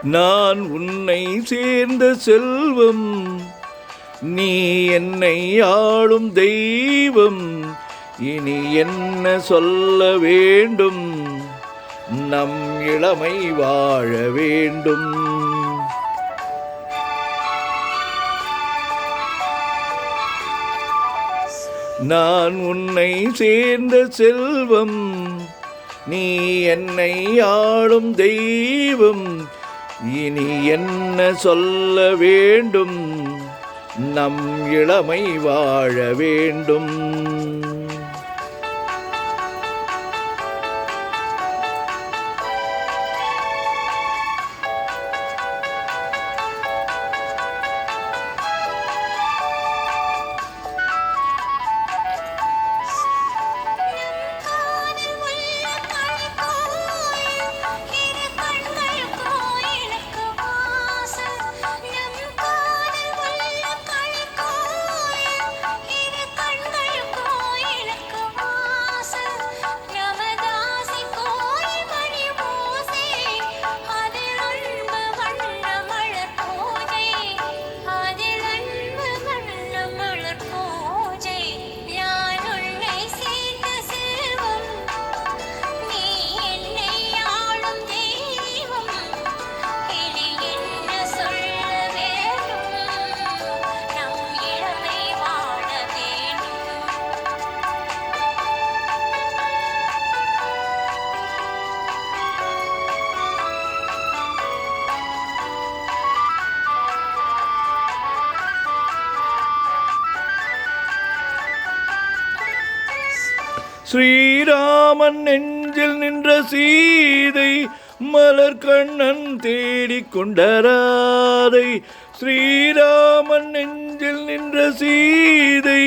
நான் உன்னை சேர்ந்த செல்வம், நீ என்னை ஆளும் தெய்வம். இனி என்ன சொல்ல வேண்டும், நம் இளமை வாழ வேண்டும். நான் உன்னை சேர்ந்த செல்வம், நீ என்னை ஆளும் தெய்வம். இனி என்ன சொல்ல வேண்டும், நம் இளமை வாழ வேண்டும். ஸ்ரீராமன் நெஞ்சில் நின்ற சீதை, மலர் கண்ணன் தேடிக்கொண்ட ராதை. ஸ்ரீராமன் நெஞ்சில் நின்ற சீதை,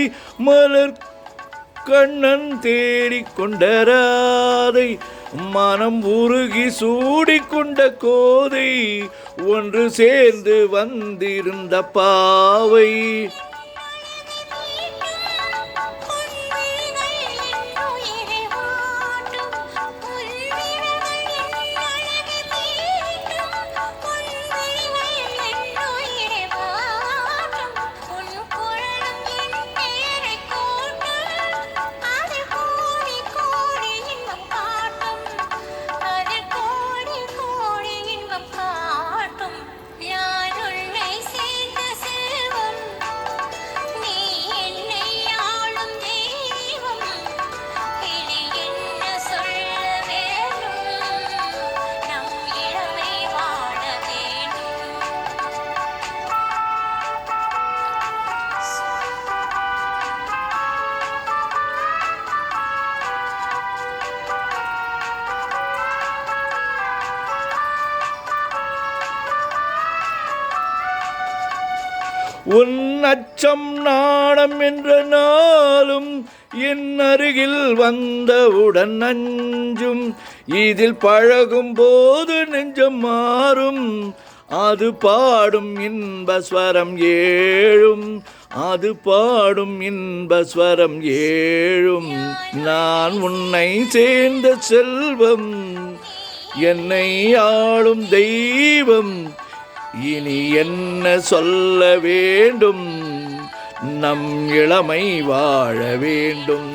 மலர் கண்ணன் தேடிக்கொண்ட ராதை. மனம் உருகி சூடிக்கொண்ட கோதை, ஒன்று சேர்ந்து வந்திருந்த பாவை. உன் அச்சம் நாணம் என்ற நாளும் என் அருகில் வந்தவுடன் நஞ்சும். இதில் பழகும் போது நெஞ்சம் மாறும், அது பாடும் இன்பஸ்வரம் ஏழும். அது பாடும் இன்பஸ்வரம் ஏழும். நான் உன்னை சேர்ந்த செல்வம், என்னை ஆளும் தெய்வம். இனி என்ன சொல்ல வேண்டும், நம் இளமை வாழ வேண்டும்.